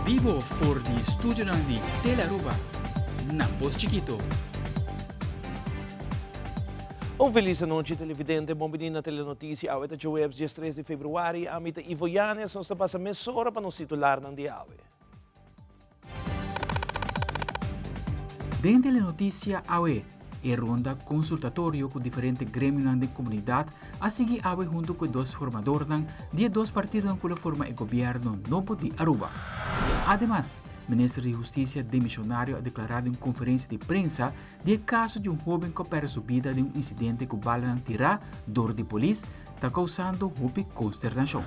Vivo for di studio di Telaruba, na Pos Chiquito. Feliz noite, televidente. Bom dia na Telenotícia. A web dia 3 de februário. A mita Ivo Yanes, nós passa meia hora para nos titular ng diawe. Dentro da notícia AWE, e ronda consultatório com diferentes grêmios da comunidade, a seguir AWE junto com dois formadores de dois partidos que forma o governo novo de Aruba. Además, o ministro de Justiça demissionário ha declarado em conferência de prensa de caso de jovem que perde sua vida de incidente que bala tirar dor de polícia, está causando uma consternação.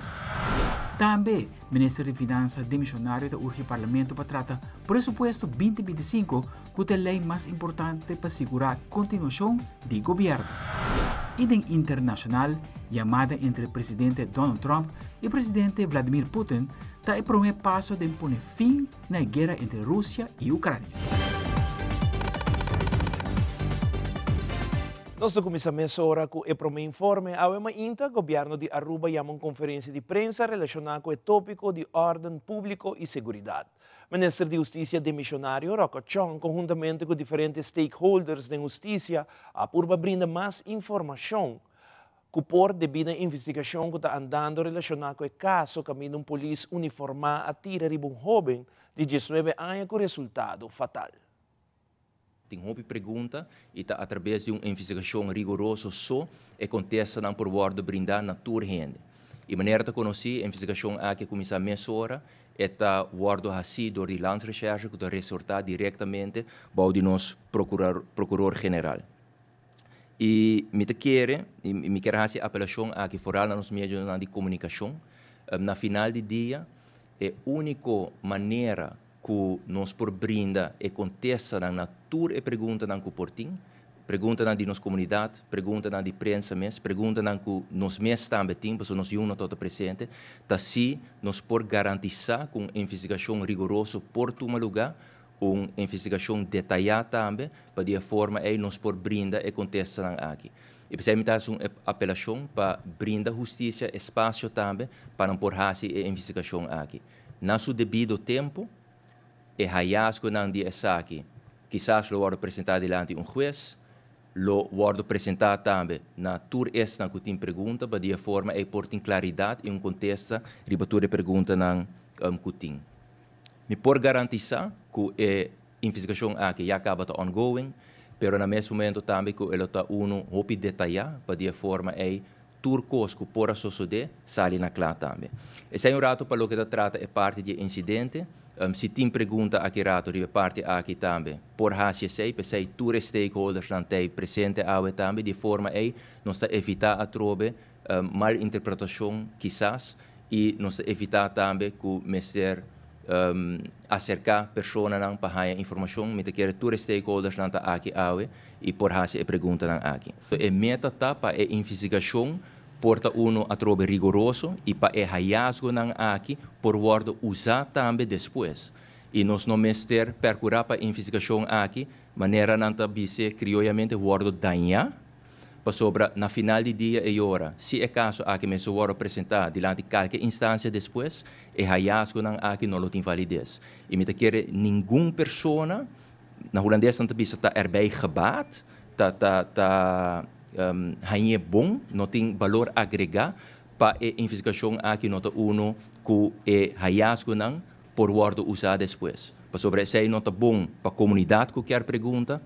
Também, o ministro de Finanças demissionário está urge o parlamento para tratar presupuesto 2025, que é a lei mais importante para assegurar a continuação do governo. E em internacional, chamada entre o presidente Donald Trump e o presidente Vladimir Putin está o primeiro passo de pôr fim na guerra entre Rússia e Ucrânia. Nós começamos agora com o primeiro informe. A o governo de Aruba chama uma conferência de prensa relacionada com o tópico de ordem público e segurança. O ministro de Justiça demissionário Rocco Chong, conjuntamente com diferentes stakeholders da justiça, apurba brinda mais informação que por devido à investigação que está andando relacionada com o caso que um polícia uniformado atira de um jovem de 19 anos com resultado fatal. Tem uma pergunta e está através de uma investigação rigorosa só e contesta não por word brindar na tua rende. E maneira de conhecer a investigação que começa a meia hora está word assim do de Landsrecherche que está resultar diretamente para o nosso procurador-geral. E me quero fazer a apelação a que fora nos meios de comunicação. Na final do dia, é a única maneira que nós por brinda e contesta na tour e pergunta na portim, pergunta na de nossa comunidade, pergunta na de prensa mesmo, pergunta na que nós mesmos também temos, porque nós não todos presentes, tá se nós por garantizar com investigação rigorosa por tomar lugar, uma investigação detalhada também, para de forma aí nós por brinda e contesta aqui. E precisamente uma apelação para brindar justiça, espaço também, para não por fazer a investigação aqui. Na seu devido tempo, e hallazgo não de essa aqui, quizás lo vou apresentar diante de juez, lo vou apresentar também na tour esta que tem pergunta, para de forma e por ter claridade e contesta ribatura pergunta na que tem. Me por garantizar que a investigação aqui já acaba de ongoing, pero na mesmo momento também que ele está hopi detalhar para de forma e turcos que por suceder sali na clara também. Esse é um rato para o que trata é parte de incidente. Se tem pergunta aqui rato de parte aqui também, por hasia sei, pensei todos stakeholders não têm presente ao também de forma aí nós evitar a trobe mal interpretação quizás e nós evitar também que o mestre acercar pessoas não para a informação, me quer todos stakeholders não tá aqui ao e por hasia pergunta não aqui. A meta tá para a investigação porta a trobe rigoroso e para o hallazgo não aqui por word usar também depois. E nós não mestre percurar para a investigação aqui, maneira não tá bise criolamente word danhar, para sobre na final de dia e hora. Se é caso aqui me sou apresentar diante de qualquer instância depois, o hallazgo não aqui não tem validez. E me quer nenhuma pessoa na holandês não tá bise tá erbij gebaat, é bom, não tem valor agregado para a investigação aqui nota uno que é hallazgo não por word usar depois. Para sobre isso não tá bom para a comunidade que quer pergunta,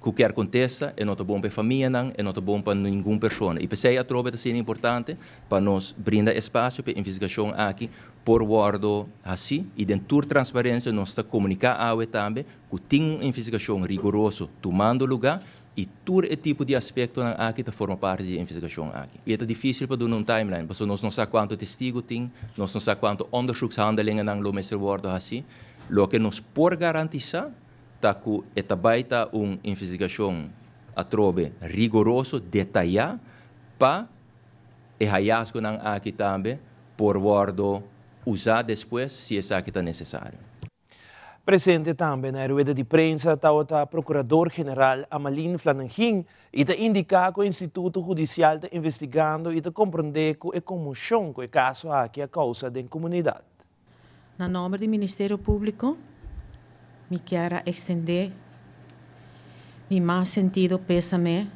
que quer contesta, é não tá bom para a família não, é não tá bom para nenhuma pessoa. E pensei a troca é importante para nós brindar espaço para a investigação aqui por word assim e dentro da transparência nós está comunicar ao também que tem uma investigação rigorosa tomando lugar e todo esse tipo de aspecto aqui forma parte da investigação aqui. E é difícil para dar um timeline, porque nós não sabemos quanto testigo tem, nós não sabemos quanto onderzoekshandelingen não mestre worden assim. Lo que nós por garantizar tá que esta baita uma investigação a trobe rigoroso, detalhada, para o hallazgo aqui também por word usar depois se é que está necessário. Presente também na rueda de prensa está o Procurador-Geral Amalin Flanagan e está indicar que o Instituto Judicial está investigando e está compreender que é comoção que o caso aqui a causa da comunidade. na nome do Ministério Público, me quero estender mi mais sentido pésame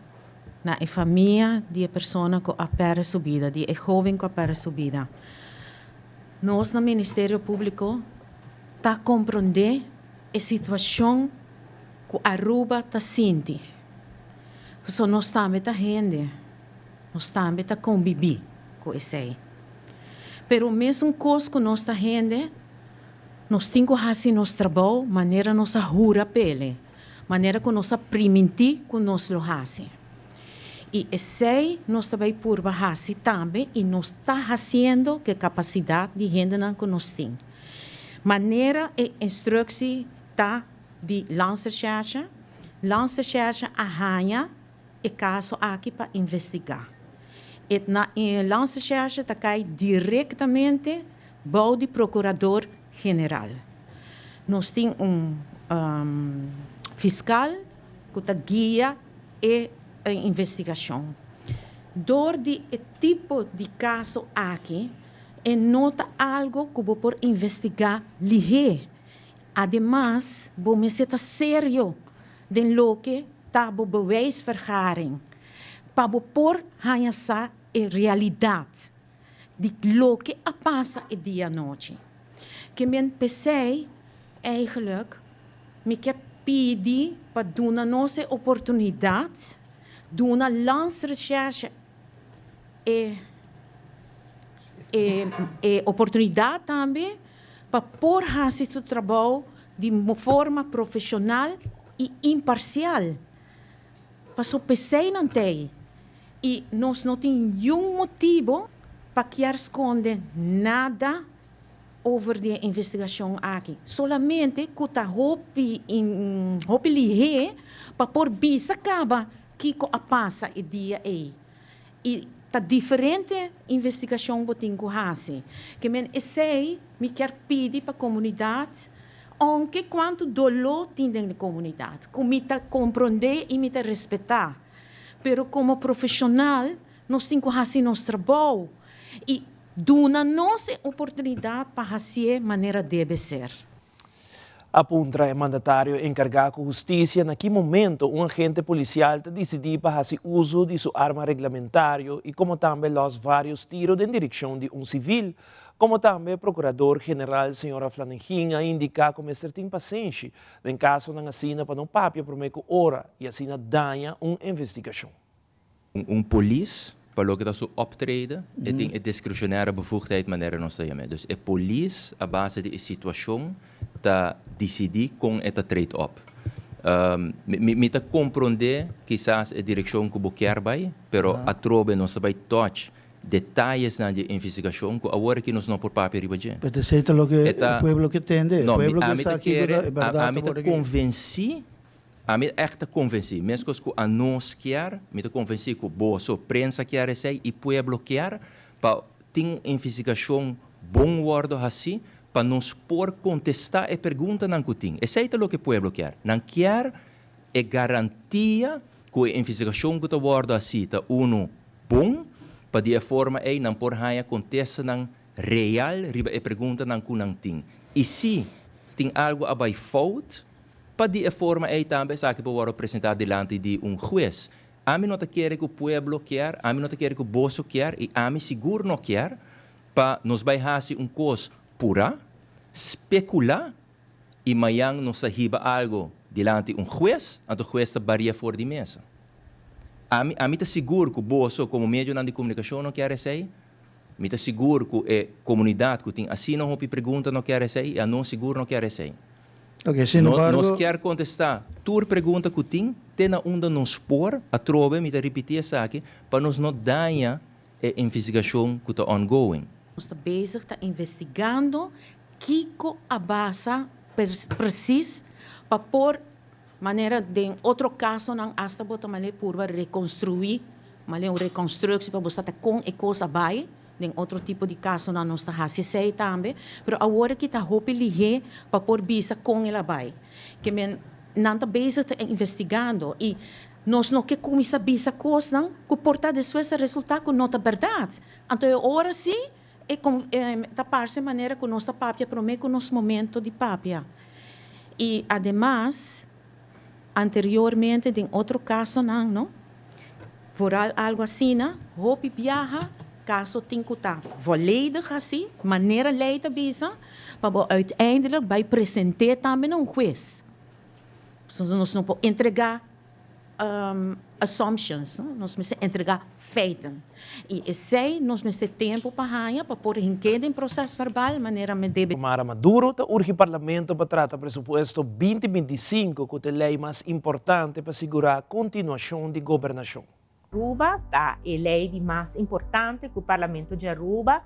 na família de pessoa que perde sua vida, de jovem que perde sua vida. Nós, no Ministério Público, está compreendendo a situação que Aruba está sentindo. Porque nós também está gente, nós também está conviver com isso aí. Pero mesmo coisa que nós está gente, nós temos que fazer nosso trabalho, maneira nossa jura pele, maneira que nós permitir que nós lo fazemos. E esse nós também por fazer também, e nós está fazendo que a capacidade de gente que nós temos. Maneira e instrução está de lança-recherche arranha e caso aqui para investigar. E na lança-recherche está cai diretamente ao procurador-geral. Nós temos fiscal que está guia a investigação. Door de tipo de caso aqui, e nota algo que vou por investigar ligeiro. Además, vou me ser sério de lo que está bewijsvergaring. Para por essa realidade de lo que passa o dia e noite. Que men pensei, eigenlijk, me quer pedir para dar nossa oportunidade, dar uma lança-recherche e oportunidade também para pôr fazer seu trabalho de forma profissional e imparcial. Para só pensei não tem. E nós não temos nenhum motivo para querer esconder nada over a investigação aqui. Solamente que está ligeiro para pôr bisa acaba que passa o dia aí. E está diferente investigação que tem que fazer. Que me quer pedir para a comunidade, aunque quanto dolor tem na comunidade, que me compreender e me respeitar. Pero como profissional, nós temos que fazer nosso trabalho e dar nossa oportunidade para fazer de maneira deve ser. Apunta o mandatário encargado de justiça naquele momento um agente policial decidiu fazer uso de sua arma regulamentar e como também os vários tiros em direção de um civil, como também o procurador-geral, senhora Flanenhinha, indica como ser tem paciência em caso não assina para não papia por meio hora e assina danha uma investigação. Police, para lo que está optreden, tem a discrecionaire bevoegdheid maneira nós temos. Dus a police, a base de situação, ta decidir com esta trade-off. Me ta compreender quizás a direção que você quer vai, pero a trobe não sabe touch detalhes na investigação que agora que nós não por papel ribaje. Pero es lo que el pueblo que tende, no, el pueblo a que está aquí, a mí te convenci, a mí echt convenci, mesmo que a nós quer, me te convenci que boa so prensa quer esse e pueblo quer para ter investigação bom word assim para nos por contestar a pergunta não que tem. Esse é o que o povo quer. Não quer é garantia que a investigação que está word assim está bom para de forma aí não por raia contesta não real riba a pergunta não que não tem. E se tem algo abai fault para de forma aí também sabe que pode apresentar diante de juiz. A mim não te quer que o povo quer, a mim não te quer que o bolso quer e a mim seguro não quer para nos vai fazer coisa pura, especular e amanhã nos sahiba algo diante de juiz, então o juiz está varia fora de mesa. A mim está seguro que o bolso, como meio de comunicação, não quer ser. Me está seguro que a comunidade que tem assim não houve pergunta não quer ser e a não seguro não quer ser. Okay, sin embargo, nós quer contestar toda pergunta que tem na onda nos por a trove me está repetir essa aqui para nos não danhar a investigação que está ongoing. Está bezig, está investigando Kiko a base precis para por maneira de outro caso não hasta bota malé por reconstruir malé uma reconstrução para você estar com e coisa vai de outro tipo de caso não está fazendo sei também, pero agora que está hope lihe para por bisa com ela vai que men não está bezig está investigando e nós não que começa bisa coisa não que porta depois resultado que não é verdade então agora sim tapar-se maneira que nós papia promete que nos momento de papia. E, además, anteriormente, em outro caso, não? Voor algo assim, hoop viaja, caso tem que estar volledig assim, maneira leida bisa, para uiteindelijk bij apresentar também um juiz. Nós não podemos entregar assumptions, nós precisamos entregar feitos. E esse nós precisamos ter tempo para pôr em queda em processo verbal, maneira me deve. Mara Maduro te urge parlamento para tratar presupuesto 2025, que é a lei mais importante para assegurar a continuação de governação. Aruba tá a lei mais importante que o Parlamento de Aruba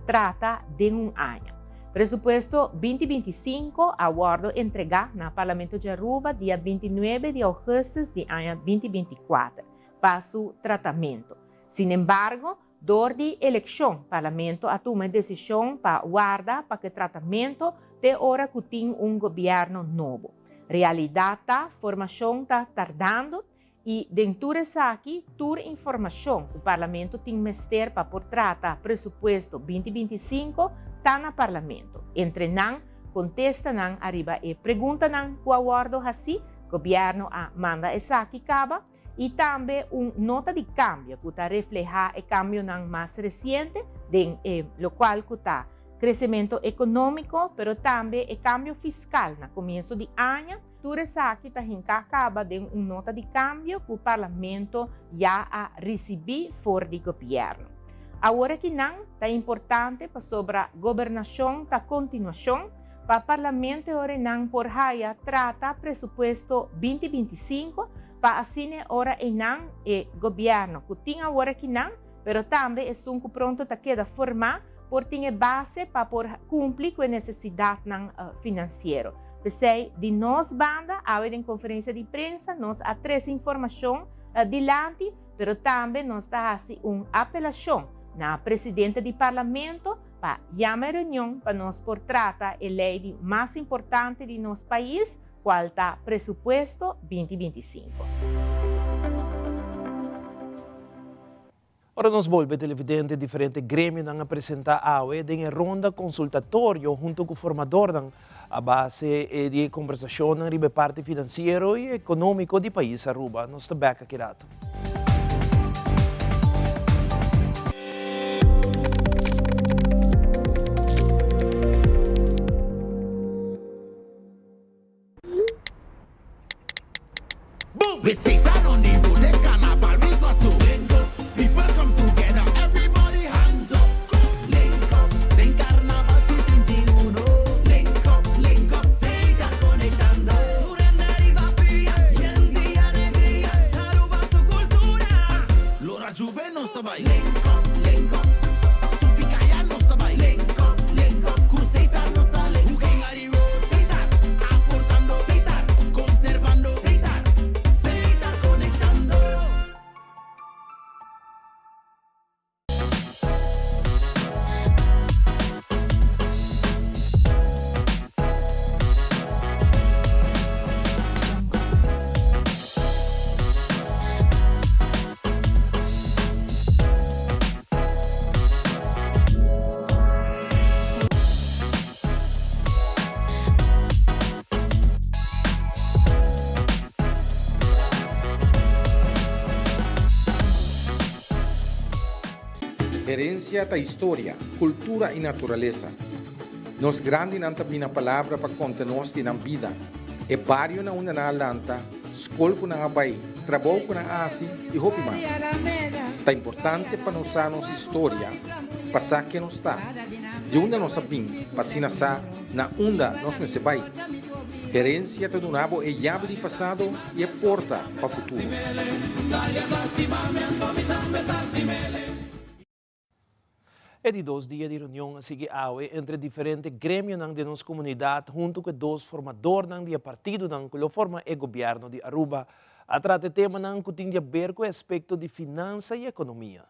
trata de ano. Presupuesto 2025 aguardo entregar no Parlamento de Aruba dia 29 de agosto de ano 2024 para seu tratamento. Sin embargo, durante a eleição, o Parlamento toma decisão para guardar para que o tratamento de hora que tem governo novo. Realidade, a formação está tardando. E dentro dessa aqui, toda informação que o Parlamento tem mestre para por tratar presupuesto 2025 está no Parlamento. Entre não, contesta não, arriba e pergunta não, que aguardo assim, o governo manda essa aqui acaba, e também nota de câmbio, que está reflejar o câmbio não mais recente, lo qual que está crescimento econômico, pero também o câmbio fiscal no começo de ano. Tudo isso aqui está acaba de nota de câmbio que o Parlamento já recebeu fora do governo. Agora que não, está importante para sobre a governação da continuação, para o Parlamento ora não por raia trata presupuesto 2025, para assim ora e não o governo que tem agora que não, pero também é que pronto está queda formar por ter base para cumprir com a necessidade financeira. Pensei, de nós banda, agora em conferência de imprensa, nós traz informação adiante, mas também nós está uma apelação na presidente do parlamento para chamar a reunião para nós por tratar a lei mais importante de nosso país, qual está presupuesto 2025. Ora nos volve televidente diferente grêmio não apresentar AUE em ronda consultatório junto com o formador a base de conversação na parte financeiro e econômico do país Aruba. Nós estamos aqui rato. We sit down on the road, the carnival we got to link up. People come together, everybody hands up. Link up, den carnaval si 21. Link up, se está conectando. Durante arriva pia, y el día alegría, Aruba su cultura. Lora Juve no está by. Link up, su picaya no está by. Link up, Cruzeita no está link. Cooking a the road, Seita, aportando, Seita, conservando, Seita. Herencia da história, cultura e natureza. Nos grande nanta bina palavra para conta-nos na vida. E barrio na una na lanta, escola com na abai, trabalho com na asi e hopi mais. Tá importante para nós nossa história, passar que nos está. De onde nós sabim, passina sa na onda nós me se vai. Herencia do nabo é chave de passado e é porta para o futuro. É de 2 dias de reunião a seguir entre diferentes grêmios de nossa comunidade, junto com 2 formadores de partido que forma o governo de Aruba, a tratar tema que tem a ver com o aspecto de finanças e economia.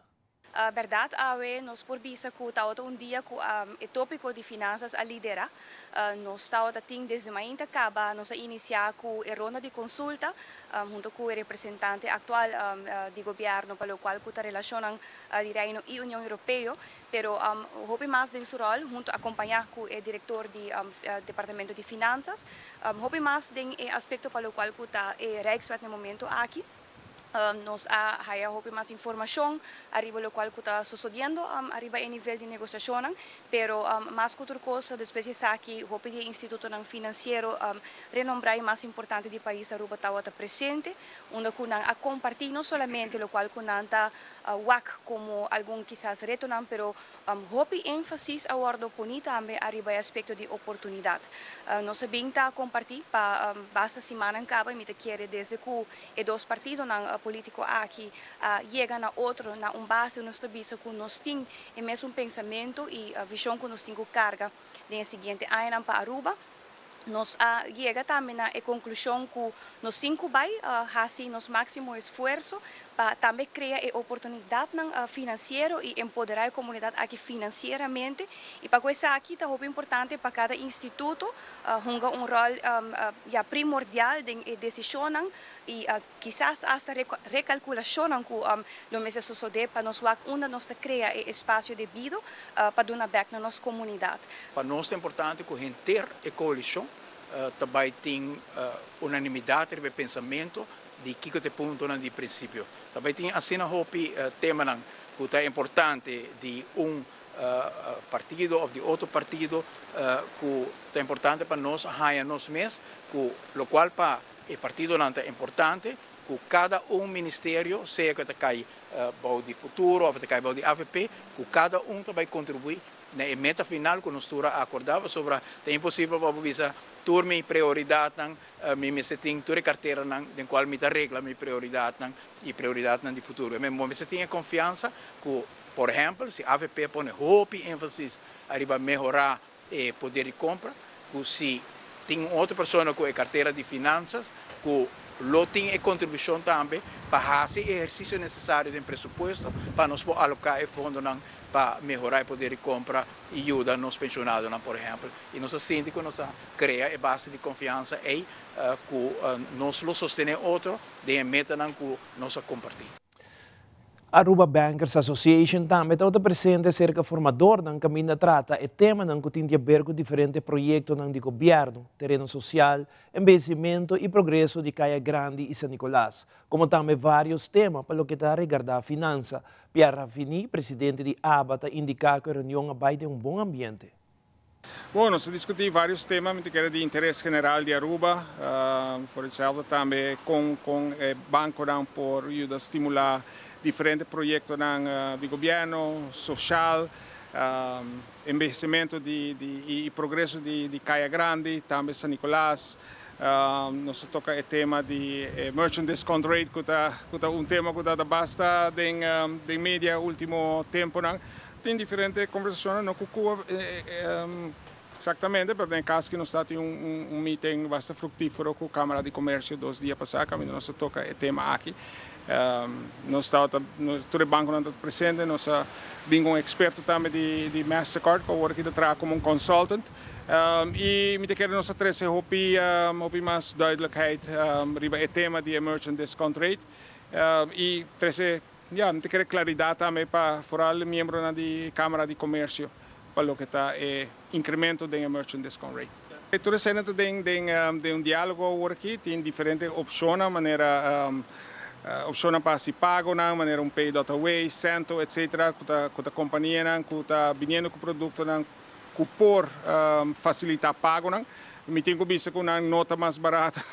verdade, nós por bisa que tá dia que o tópico de finanças a lidera, nós tá tem desde manhã acaba nós iniciar com a ronda de consulta junto com o representante atual do governo para o qual está relacionam de Reino e União Europeia, pero hope mais em seu rol junto acompanhar com o diretor do departamento de finanças, hope mais em aspecto para o qual está o Rijkswet no momento aqui. Nós há mais informação arriba lo qual está sucedendo arriba em nível de negociação, pero mais outra coisa depois aqui o instituto financeiro renombrar mais importante do país arriba está presente, onde a compartir não somente lo qual está WAC como algum quizás reto não, pero hope ênfasis a bordo poni também arriba aspecto de oportunidade. Nós bem tá compartir para basta semana em cabo me te quer desde que e dois partidos político aqui chega na outro na base nós tabisa que nós tem e mesmo pensamento e a visão que nós temos carga no seguinte ano para Aruba. Nós chega também na conclusão que nós temos que fazer nosso máximo esforço para também criar oportunidade financeira e empoderar a comunidade aqui financeiramente. E para isso aqui é muito importante para cada instituto joga rol primordial de decisão e quizás hasta recalculação que o mês sucede para nós onde nós criar espaço devido para dar back na nossa comunidade. Para nós é importante que a gente ter a coalição também tem unanimidade de pensamento de que é ponto de princípio. Também tem assim a tema que é importante de partido ou de outro partido que é importante para nós nós mesmos, o qual para o partido não é importante que cada ministério, seja que cai de futuro ou que cai de AVP, que cada também contribui na meta final que nós acordava sobre é impossível para visa turma e prioridade me tem toda carteira de qual me regla minha prioridade e prioridade de futuro. Mas me tem confiança que, por exemplo, se a AVP põe ênfase a melhorar o poder de compra, que se tem outra pessoa com a carteira de finanças, que tem a contribuição também para fazer o exercício necessário do pressuposto para nós alocar o fundo para melhorar o poder de compra e ajudar nos pensionados, por exemplo. E nós sentimos que nós criamos a base de confiança e que nós sostenemos outro de meta que nós compartilhamos. Aruba Bankers Association também está presente cerca formador ng caminho trata e tema ng que tem a ver com diferentes projetos ng governo, terreno social, investimento e progresso de Caia Grande e San Nicolás, como também vários temas para o que está regardar a finança. Pierre Raffini, presidente de ABATA, indica que a reunião vai ter bom ambiente. Bom, nós discutimos vários temas que eram de interesse general de Aruba, por exemplo, também com o banco por ajudar a estimular diferentes projetos de governo, social, investimento e progresso de Caia Grande, também San Nicolás. Nós toca o tema de merchant discount rate, que é tema que está bastante em mídia último tempo. Tem diferentes conversações, não exatamente, mas em caso que nós temos meeting bastante fructífero com a Câmara de Comércio 2 dias passados, nós toca o tema aqui. Todo o banco não está presente, nós temos experto também de Mastercard, que agora aqui trabalha como consultant. E me quero nós trazer mais duidelijkheid sobre o tema de merchant discount rate e trazer me quero claridade também para vooral membros da Câmara de Comércio para o que está o incremento do merchant discount rate. Toda cena tem diálogo aqui, tem diferentes opções, maneira opção para se pago, maneira pay away, cento, etc. Que a companhia que está vendendo o produto que por facilitar pago, me tenho visto com uma nota mais barata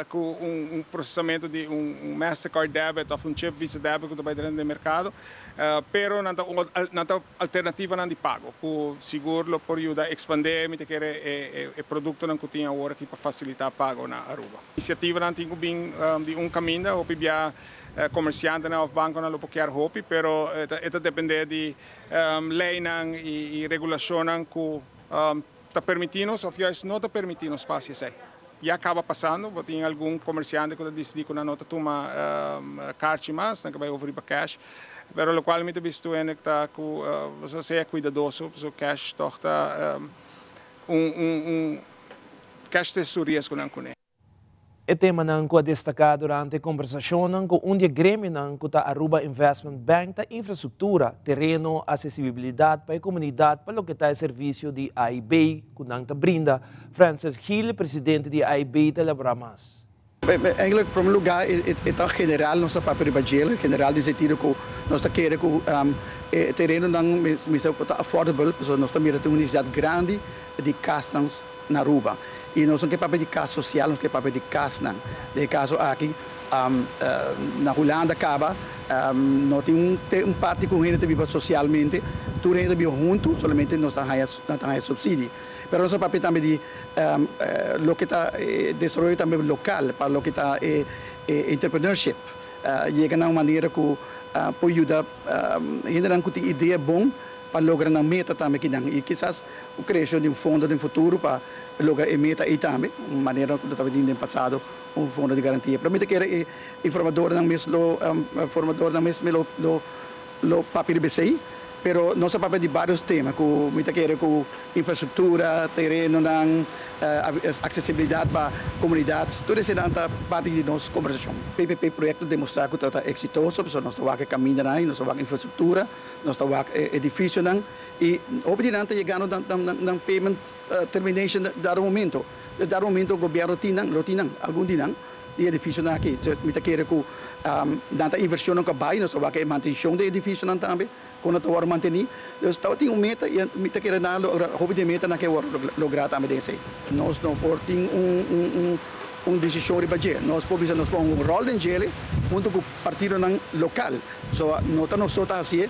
com processamento de Mastercard debit ou chip Visa debit que está dentro do mercado, pero não tem alternativa de pago, que seguro por ajudar a expandir, me quer o produto que tem agora aqui para facilitar pago na Aruba. A iniciativa não tem bem de caminho, ou via comerciante ou banco não pode querer hopi, pero isso depende de lei e regulação que está permitindo, ou não está permitindo espaço assim. Já acaba passando, tem algum comerciante que decide que não está toma carte mais, que vai oferir para cash. pero lo qual muito visto é que tá com você ser cuidadoso, so cash toch tá cash tesouria com não conhe. O tema não que destacado durante a conversação com dia grêmio não que a Aruba Investment Bank da infraestrutura, terreno, acessibilidade para a comunidade para o que está serviço de AIB, que não brinda. Francis Hill, presidente de AIB, te lembra mais. Eigenlijk, in primeiro lugar, é general nossa papel de general de sentido que nós queremos que terreno não seja affordable, porque nós temos uma unidade grande de casas na Aruba. E nós não temos papel de casa social, nós temos papel de casa. De caso aqui, na Holanda, nós temos parte com gente que vive socialmente, tudo gente vive junto, somente nós temos subsídio. Pero nosso papel também de lo que está desenvolvimento também local, para lo que está entrepreneurship, chega de uma maneira que pode ajudar gente que tem ideia bom para lograr uma meta também que não e quizás o criação de fundo no futuro para lograr a meta aí também, uma maneira que estava no passado fundo de garantia. Para mim que era informador não mesmo formador não mesmo lo papel de BCI. Pero nosso papel de vários temas, com muita queira com infraestrutura, terreno, acessibilidade para comunidades, tudo isso é parte de nossa conversação. PPP projeto demonstrar que está exitoso, porque nós estamos caminhando, nós estamos infraestrutura, nós estamos edifício, e obviamente chegando na payment termination dado momento o governo tem algum dia e edifício aqui, muita queira com tanta inversão no cabai, nós estamos manutenção de edifício também. Quando estava mantendo, eu estava tendo meta e me tá querendo hobby de meta naquele lograr também desse. Nós não portem decisão de budget. Nós podemos um rol de gele junto com o partido local. So não só tá assim, é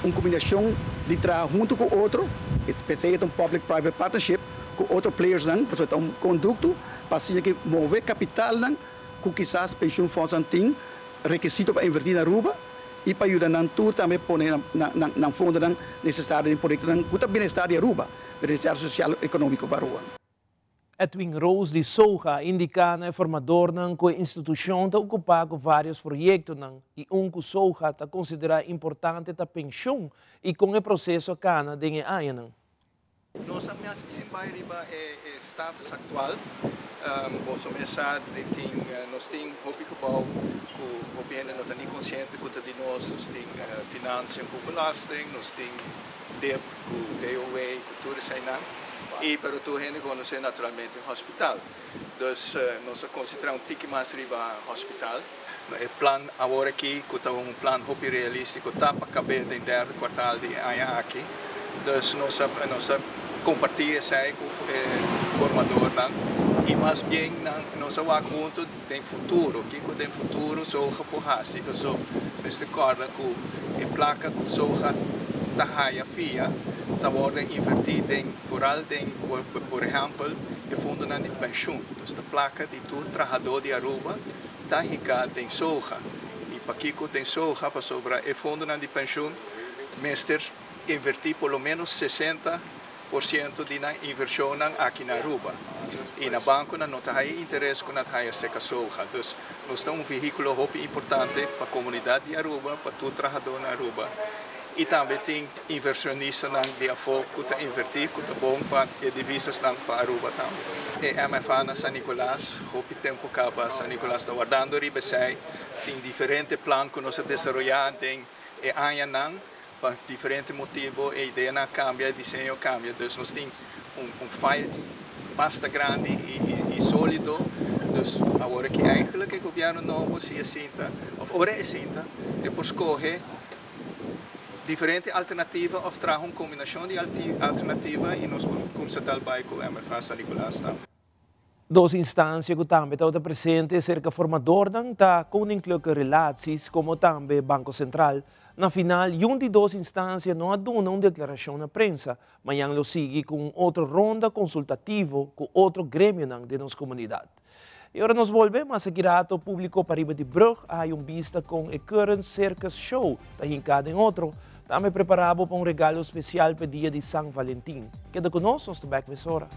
uma combinação de trabalhar junto com outro, especialmente um public-private partnership com outros players porque é um conduto para que mover capital que quizás pension funds tem requisito para investir na Aruba. E para ajudar na tour também pôr na fundo necessário de projeto o bem-estar de Aruba, bem-estar social e econômico para Aruba. Edwin Rose de Souza indica na formador que a instituição está ocupada com vários projetos e que Souza está considerado importante a pensão e com o processo cana de aia. Nós temos o status atual. Nós temos opgebouwd, we zijn nog niet consciënt dat die nós temos financiën com belasting, nós temos DEP com DOW, com tudo isso aí, e para tu gente conhecer naturalmente o hospital. Dus nós consideramos pouco mais riba hospital. O plano agora aqui, que é plano hopi realístico, está para caber no terceiro quartal de ano aqui. Dus nós compartilhamos isso com o formador e mais bem nós vamos junto tem futuro que tem futuro só que por só mas recorda que a placa que só tá haia fia tá worden invertida em foral tem por exemplo o fundo de pensão esta placa de todo trabalhador de Aruba tá rica tem soja e para que tem soja para sobrar o fundo de pensão mestre invertir pelo menos 60% de inversão aqui na Aruba. E na banco não tem interesse com a seca soja. Então, nós temos veículo importante para a comunidade de Aruba, para todo trabalhador na Aruba. E também tem inversionistas de afogo que está invertir, que está bom para divisas para Aruba também. E a MFA na San Nicolás, o tempo acaba, San Nicolás está guardando ribesei, tem diferentes planos que nós desenvolvemos, tem anos para diferentes motivos, a ideia não cambia, o desenho cambia. Então, nós temos file bastante grande e sólido. Então, agora que eigenlijk o governo novo se assenta, ou agora é assenta, depois escolhe diferentes alternativas, ou traz uma combinação de alternativas e nós começamos a trabalhar com a MFA San Nicolás também. Duas instâncias que também estão presentes cerca formador está com incluir relações como também Banco Central. Na final, uma de duas instâncias não aduna uma declaração na prensa, mas lo sigue com outra ronda consultativa com outro grêmio de nossa comunidade. E agora nós volvemos a seguir ao público para ir de Brug, há vista com o Current Circus Show, está hincado em outro, também preparado para regalo especial para o dia de São Valentim. Queda conosco, nós estamos aqui hora.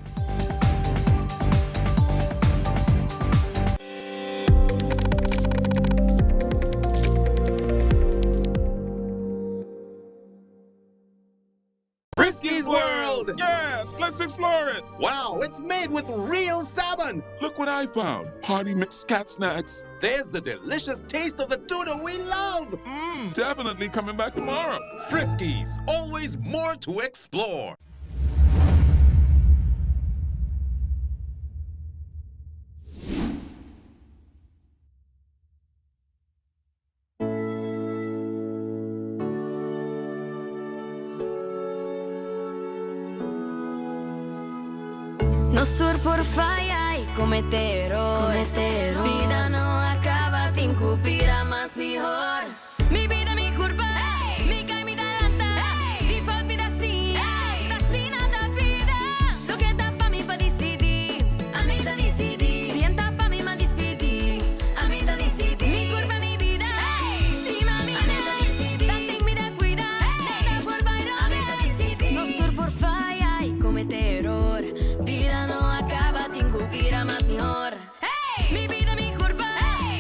Friskies World! Yes, let's explore it. Wow, it's made with real salmon! Look what I found. Party mixed cat snacks. There's the delicious taste of the tuna we love! Definitely coming back tomorrow. Friskies, always more to explore! No sur por fallar y cometer error. Vida no acaba, te incupirá más mejor. Mi vida, mi curva, mi cae, mi talanta. Di fa vida assim, assim nada vida. Lo que tá pa' mí pa' decidir, a mí da decidir. Sienta pa' mí ma despedir, a mí da decidir. Mi curva, mi vida, estima mi vida. Tanto mira, cuida, nada por bailar, a mí da decidir. No sur por fallar y cometer error. Vida no acaba, te incupirá más mejor. Mi vida, mi curva,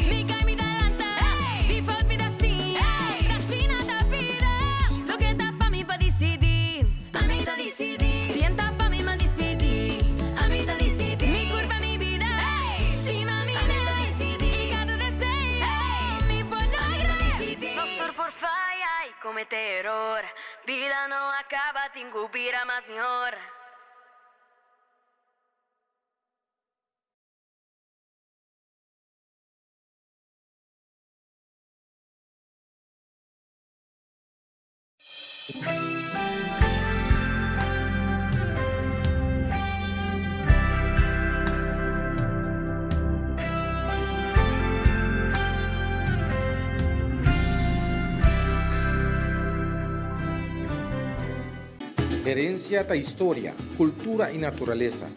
mi cae, mi talanta. Di fa vida assim, assim nada vida. Lo que tá pa' mí pa' decidir, a mí da decidir. Sienta pa' mí ma despedir, a mí da decidir. Mi curva, mi vida, estima mi vida. Y cada deseo, mi por no da decidir. No sur por falla y cometer error. Vida no acaba, te incupirá más mejor. Herencia da história, cultura e natureza.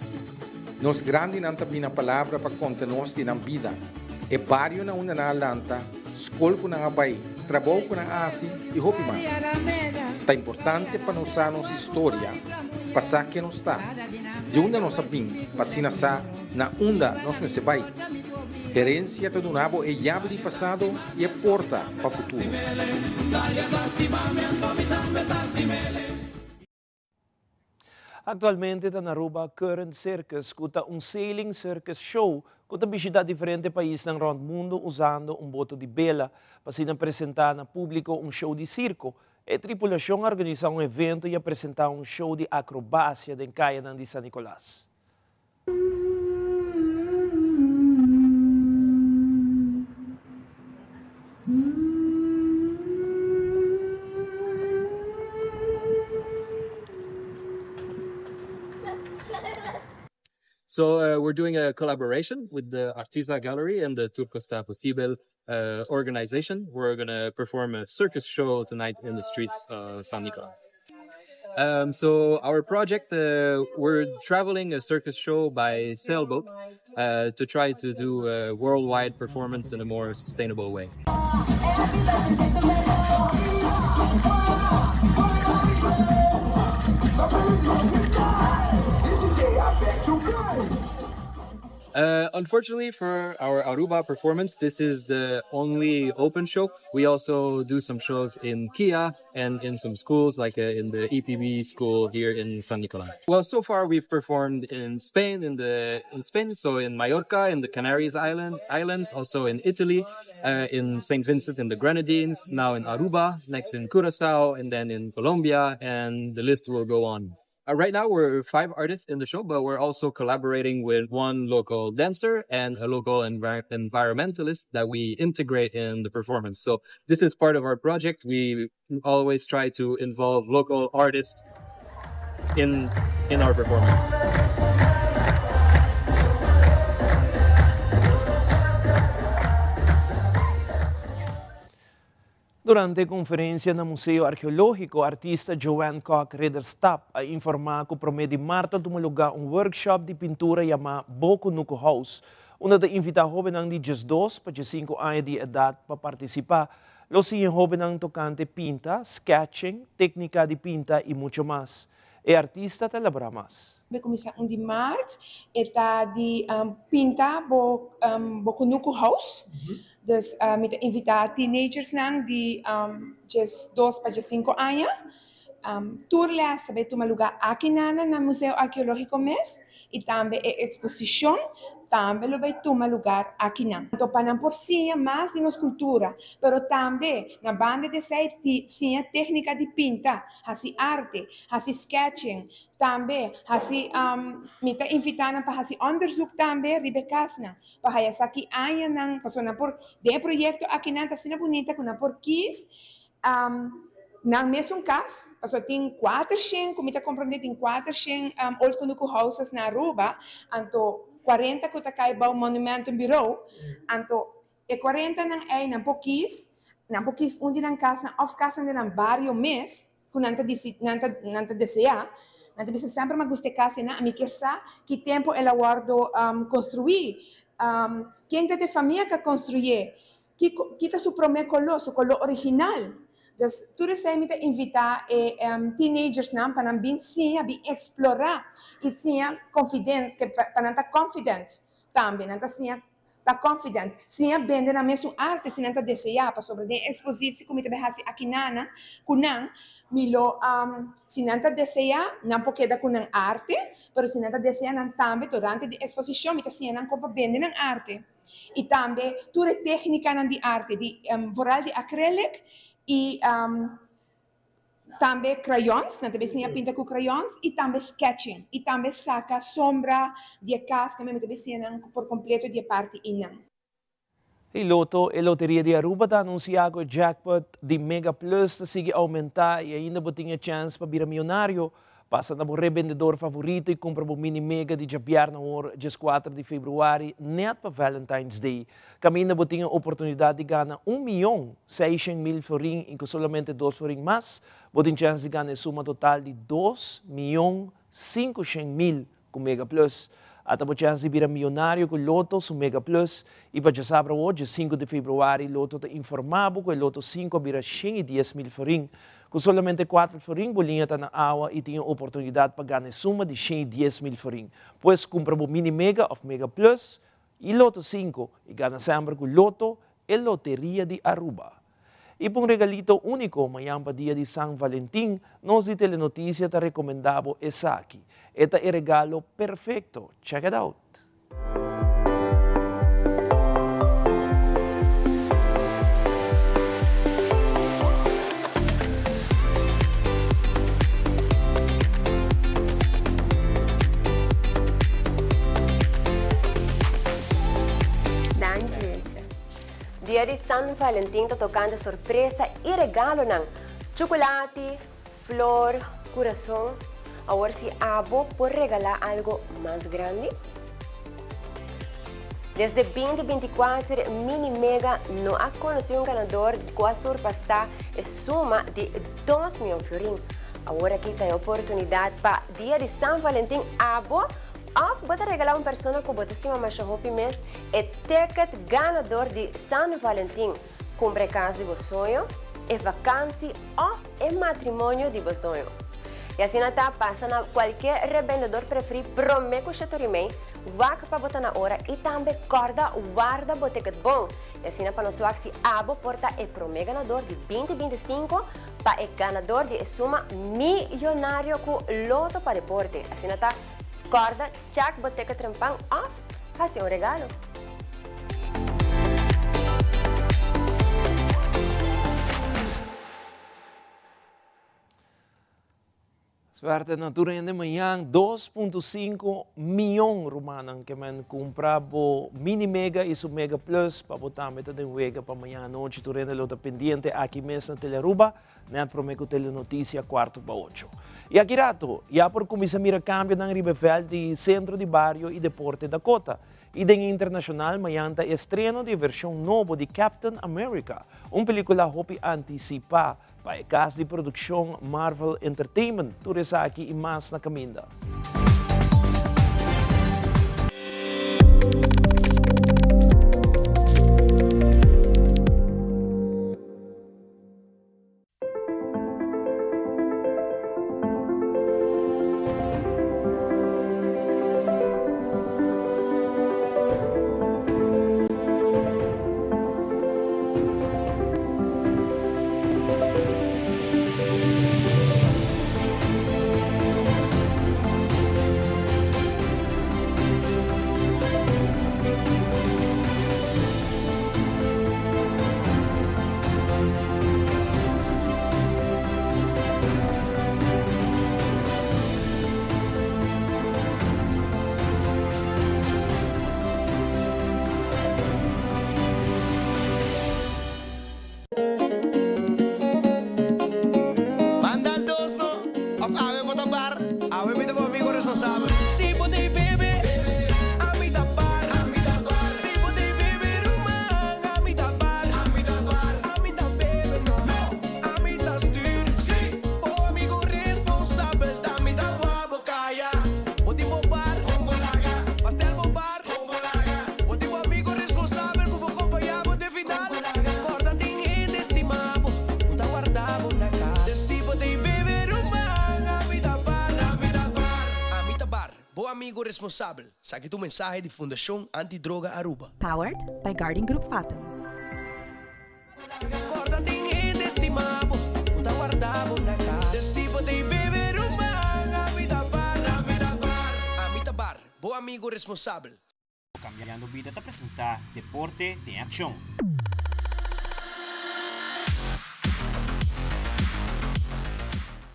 Nos grande não tem a palavra para contar nós na vida. É barrio na una na lanta, escola com na bai, trabalho com na asi e roupa mais. Tá importante para nós a nossa história, passar que nós está. De onde nós sabemos, para sa na onda nós me se vai. Herência do nabo é chave de passado e é porta para o futuro. Actualmente está na Aruba Current Circus, que um sailing circus show que visita diferentes países no round mundo usando boto de vela para se apresentar no público show de circo. A tripulação organiza evento e apresentar show de acrobacia de caia de San Nicolás. So we're doing a collaboration with the Artisa Gallery and the Turco Sta Possible organization. We're going to perform a circus show tonight in the streets of San Nicolas. So our project, we're traveling a circus show by sailboat to try to do a worldwide performance in a more sustainable way. Unfortunately for our Aruba performance, this is the only open show. We also do some shows in Kia and in some schools, like in the EPB school here in San Nicolas. Well, so far we've performed in Spain, so in Mallorca, in the Canaries Islands, also in Italy, in St. Vincent and the Grenadines, now in Aruba, next in Curacao, and then in Colombia, and the list will go on. Right now, we're 5 artists in the show, but we're also collaborating with one local dancer and a local environmentalist that we integrate in the performance. So this is part of our project. We always try to involve local artists in our performance. Durante a conferência no Museu Arqueológico, artista Joanne Koch Rederstap informou que promete março tomar lugar workshop de pintura chamado Boku Nuku House, onde invita jovens de 12 para 5 anos de idade para participar. Los jovens tocante pinta, sketching, técnica de pinta e muito mais. E artista te lembra mais. Vai começar de março, está de pinta Boku Nuku House. Dus met invitar teenagers nang di just 2 para 5 anos tourles também toma lugar aqui no Museu Arqueológico MES e também a exposição também vai tomar lugar aqui não. Então, para não por sim mais de nossa cultura, mas também na banda de sim técnica de pinta, assim arte, assim sketching, também assim me está invitando para assim onderzoek também Rebecasna, para essa aqui aí não, passou por de projeto aqui não está sendo bonita com na por quis na mesmo caso, passou tem 400, como está compreendendo, tem 400 old Kunuku houses na Aruba, então 40 que está o monumento bureau, então e 40 não pouquis onde na casa na off casa na barrio mês, que não deseja, não bisa sempre me gusta casa na me quer sa que tempo ela guardo construir, quem tem família que construir, que está su promete colo original. Dus tudo isso me invitar teenagers não para não vir sim a explorar e sim confident que para não estar confident também não estar sim tá confident sim a vender na mesma arte sim não estar desejar para sobre a exposição como te behasi aqui nana kunang milo sim não estar desejar não porque da kunang arte pero sim não estar desejar não também durante a exposição me tá sim não como vender na arte e também toda técnica na de arte de voral de acrylic e também crayons, não também pinta com crayons e também sketching e também saca sombra de casa que me também por completo de parte inang. E loteria de Aruba está anunciado o jackpot de Mega Plus sigue aumentar e ainda botinha chance para virar milionário. Passa na revendedor favorito e compra o mini mega de Jabiar na hora 4 de fevereiro, net para Valentine's Day. Caminha botinha a oportunidade de ganhar 1.600.000 florin, e com somente 2 florin mais, botinha chance de ganhar suma total de 2.500.000 com Mega Plus. Até a chance de virar milionário com Loto su Mega Plus. E para já saber hoje, 5 de fevereiro, Loto está informado que o Loto 5 vira 110.000 florin. Com somente 4 florin, bolinha está na água e tem a oportunidade para ganhar suma de 110.000 florin. Pois compra o Mini Mega ou Mega Plus e Loto 5 e ganha sempre com Loto e Loteria de Aruba. E para um regalito único, amanhã para dia de San Valentim, nós de Telenotícia está recomendado esse aqui. Este é o regalo perfeito. Check it out. Dia de San Valentim está tocando surpresa e regalo ng chocolate, flor, coração. Agora se abo por regalar algo mais grande. Desde 2024, Mini Mega não ha conocido ganador que a surpassar a suma de 2 milhões de florin. Agora aqui tem a oportunidade para dia de San Valentim abo bota regalar uma pessoa que você estima mais hopi mês e ticket ganador de San Valentim. Cumpre casa de vosso sonho, e vacância ou e matrimônio de vosso sonho. E assim está passando a qualquer revendedor preferido promete que o chato vaca para botar na hora e também corda guarda o ticket bom. E assim para nós se abo porta e promete ganador de 2025 para o ganador de suma milionário com loto para deporte. Assim está corda, check, boteca trampang off, faz um regalo. Suerte naturalmente de manhã, 2.5 milhões romanos que man comprar o Mini Mega e su Mega Plus para botar meta de wega para amanhã à noite. Tu rende lota pendiente aqui mesmo na Telearuba, net prometo Telenotícia 4/8. E aqui rato, já por começar a mirar cambio na Ribefeld de Centro de Barrio e Deporte Dakota. E da internacional, amanhã está estreno de versão nova de Captain America, uma película hopi antecipa para a casa de produção Marvel Entertainment. Tudo isso aqui e mais na caminda. amigo responsável. Saque tu mensaje de Fundación Antidroga Aruba. Powered by Guardian Group Fato. Bom amigo responsável. Cambiando Vida te apresenta Deporte de Acción.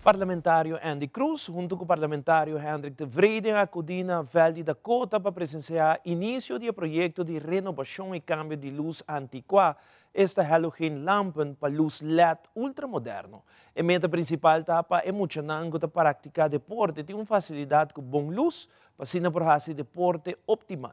Parlamentário Andy Cruz, junto com o parlamentário Hendrik de Vreden, acudiram na Val de Dakota para presenciar o início do projeto de renovação e câmbio de luz antiqua, esta halogen-lampen para luz LED ultramoderno. A meta principal está para emocionar para praticar deporte, tem uma facilidade com bom luz, para se fazer deporte optimal.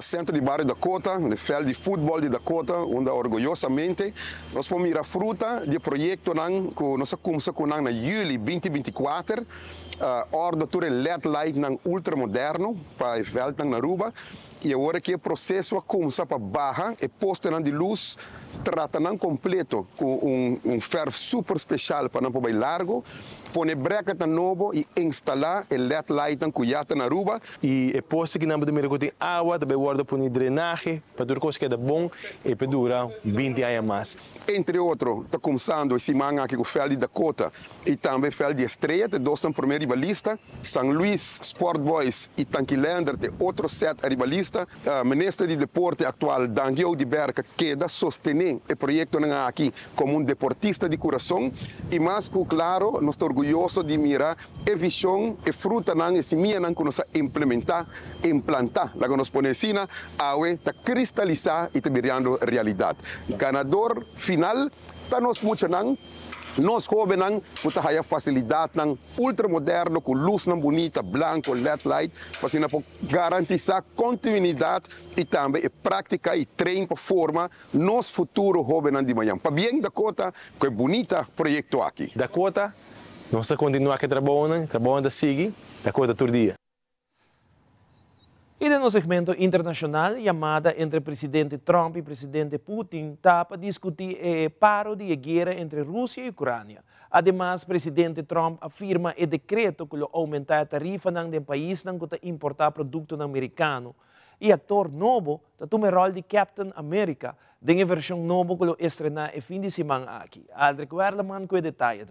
Centro de Bairro Dakota, no veld de futebol de Dakota, onde orgulhosamente nós vamos mirar a fruta de projeto que nós começamos em julho 2024, ordem de LED light ultramoderno para o veld na Aruba. E agora que o processo começa para barra e posto de luz, trata completo com ferro super especial para não poder largo, põe breca novo e instalar o LED light na Aruba. E é posto que não podemos ter água, também guarda para drenagem, para tudo coisa que é bom e para durar 20 anos mais. Entre outros, está começando esse manhã aqui com o Fel de Dakota e também o Fel de Estreia, de dois primeiros rivalistas, São Luís, Sport Boys e Tanquilander, de outro set rivalistas. O ministro de Deporte atual, Daniel de Berca, queda sostener o projeto aqui como deportista de coração e mais que claro, nós estamos orgulhosos de mirar a visão e fruta esse minha que nós implantar, lá que nós ponemos assim, a cristalizar e está virando realidade. Ganador final, para nós muito nós jovens temos a facilidade ultramoderno com luz bonita, branco, LED light, para garantir continuidade e também prática e treino para formar nosso futuro jovem de manhã. Para bem Dakota, que é bonito projeto aqui. Dakota, nós continuamos a trabalhar a seguir, Dakota todo dia. E no segmento internacional, chamada entre presidente Trump e presidente Putin está para discutir o paro de guerra entre Rússia e Ucrânia. Ademais, presidente Trump afirma o decreto que aumenta a tarifa do país que importar produtos americanos. E ator novo está tomando o rol de Captain America, de versão nova que estrenar o fim de semana aqui. Aldrich Werleman com detalhes.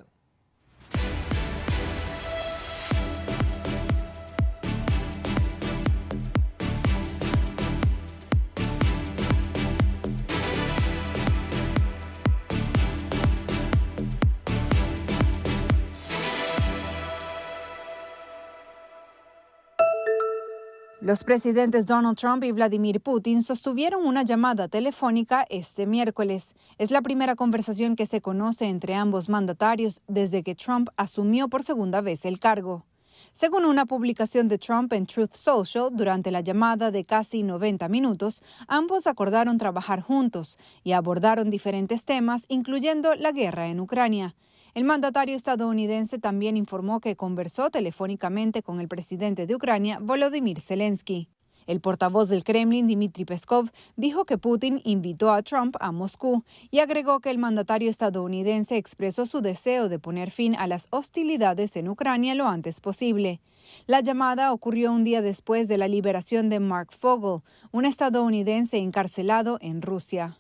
Los presidentes Donald Trump y Vladimir Putin sostuvieron una llamada telefónica este miércoles. Es la primera conversación que se conoce entre ambos mandatarios desde que Trump asumió por segunda vez el cargo. Según una publicación de Trump en Truth Social, durante la llamada de casi 90 minutos, ambos acordaron trabajar juntos y abordaron diferentes temas, incluyendo la guerra en Ucrania. El mandatario estadounidense también informó que conversó telefónicamente con el presidente de Ucrania, Volodymyr Zelensky. El portavoz del Kremlin, Dmitry Peskov, dijo que Putin invitó a Trump a Moscú y agregó que el mandatario estadounidense expresó su deseo de poner fin a las hostilidades en Ucrania lo antes posible. La llamada ocurrió un día después de la liberación de Mark Fogel, un estadounidense encarcelado en Rusia.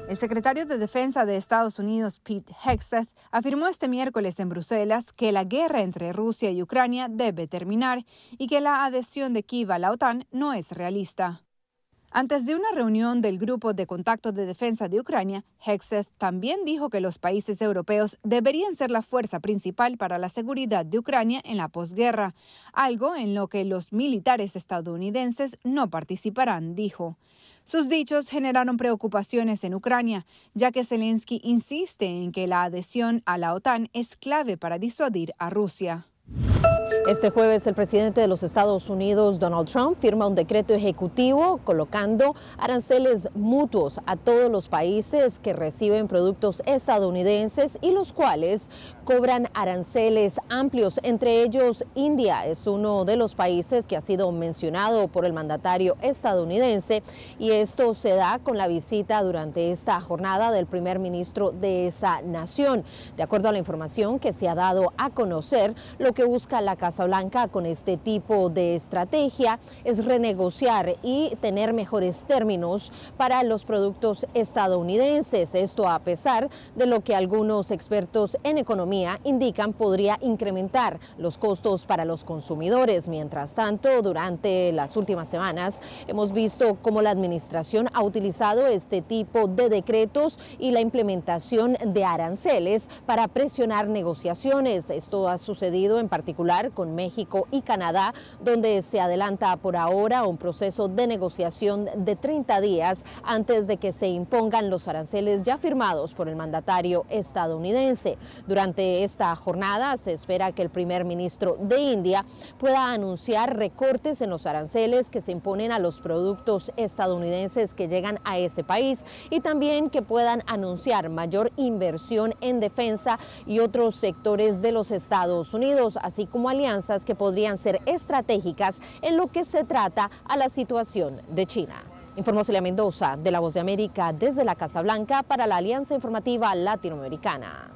El secretario de Defensa de Estados Unidos, Pete Hegseth, afirmó este miércoles en Bruselas que la guerra entre Rusia y Ucrania debe terminar y que la adhesión de Kiev a la OTAN no es realista. Antes de una reunión del Grupo de Contacto de Defensa de Ucrania, Hegseth también dijo que los países europeos deberían ser la fuerza principal para la seguridad de Ucrania en la posguerra, algo en lo que los militares estadounidenses no participarán, dijo. Sus dichos generaron preocupaciones en Ucrania, ya que Zelensky insiste en que la adhesión a la OTAN es clave para disuadir a Rusia. Este jueves, el presidente de los Estados Unidos, Donald Trump, firma un decreto ejecutivo colocando aranceles mutuos a todos los países que reciben productos estadounidenses y los cuales cobran aranceles amplios. Entre ellos, India es uno de los países que ha sido mencionado por el mandatario estadounidense, y esto se da con la visita durante esta jornada del primer ministro de esa nación. De acuerdo a la información que se ha dado a conocer, lo que busca la Casa Blanca con este tipo de estrategia es renegociar y tener mejores términos para los productos estadounidenses. Esto a pesar de lo que algunos expertos en economía indican podría incrementar los costos para los consumidores. Mientras tanto, durante las últimas semanas hemos visto cómo la administración ha utilizado este tipo de decretos y la implementación de aranceles para presionar negociaciones. Esto ha sucedido en particular con México y Canadá, donde se adelanta por ahora un proceso de negociación de 30 días antes de que se impongan los aranceles ya firmados por el mandatario estadounidense. Durante esta jornada se espera que el primer ministro de India pueda anunciar recortes en los aranceles que se imponen a los productos estadounidenses que llegan a ese país y también que puedan anunciar mayor inversión en defensa y otros sectores de los Estados Unidos, así como alianzas que podrían ser estratégicas en lo que se trata a la situación de China. Informó Celia Mendoza de La Voz de América desde la Casa Blanca para la Alianza Informativa Latinoamericana.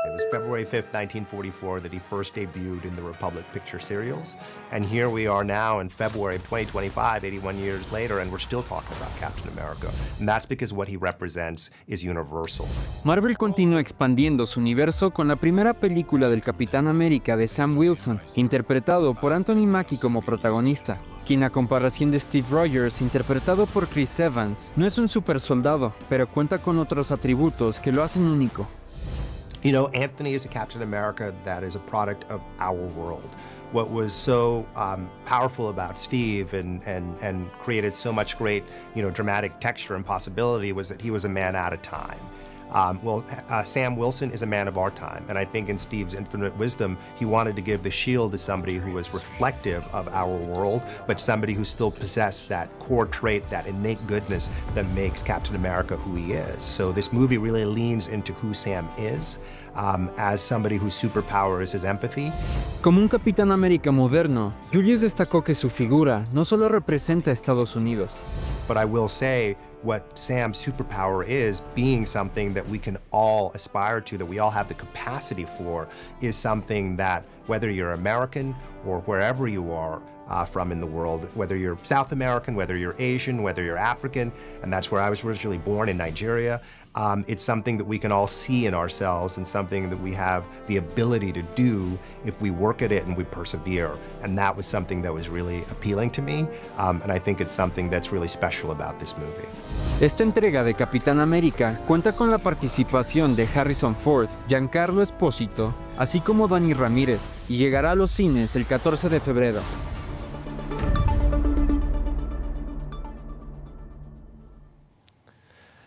It was February 5th, 1944 that he first debuted in the Republic Picture serials. And here we are now in February of 2025, 81 years later, and we're still talking about Captain America. And that's because what he represents is universal. Marvel continúa expandiendo su universo con la primera película del Capitán América de Sam Wilson, interpretado por Anthony Mackie como protagonista, quien a comparación de Steve Rogers, interpretado por Chris Evans, no es un supersoldado, pero cuenta con otros atributos que lo hacen único. You know, Anthony is a Captain America that is a product of our world. What was so powerful about Steve and created so much great, dramatic texture and possibility was that he was a man out of time. Sam Wilson is a man of our time, and I think in Steve's infinite wisdom, he wanted to give the shield to somebody who was reflective of our world, but somebody who still possessed that core trait, that innate goodness that makes Captain America who he is. So this movie really leans into who Sam is, as somebody whose superpower is his empathy. Como un Capitán América moderno, Julius destacó que su figura no solo representa a Estados Unidos. But I will say, what Sam's superpower is, being something that we can all aspire to, that we all have the capacity for, is something that whether you're American or wherever you are from in the world, whether you're South American, whether you're Asian, whether you're African, and that's where I was originally born in Nigeria, it's something that we can all see in ourselves and something that we have the ability to do if we work at it and we persevere. And that was something that was really appealing to me, and I think it's something that's really special about this movie. Esta entrega de Capitán América cuenta con la participación de Harrison Ford, Giancarlo Esposito, así como Dani Ramírez, y llegará a los cines el 14 de febrero.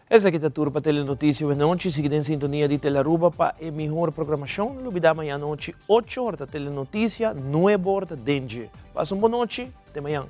Essa aqui é a turma Telenotícias de noite. Seguida em sintonia de Telearuba para a melhor programação. Lubida amanhã à noite, 8 horas da Telenotícia, 9 horas da Dengue. Passa uma boa noite. Até amanhã.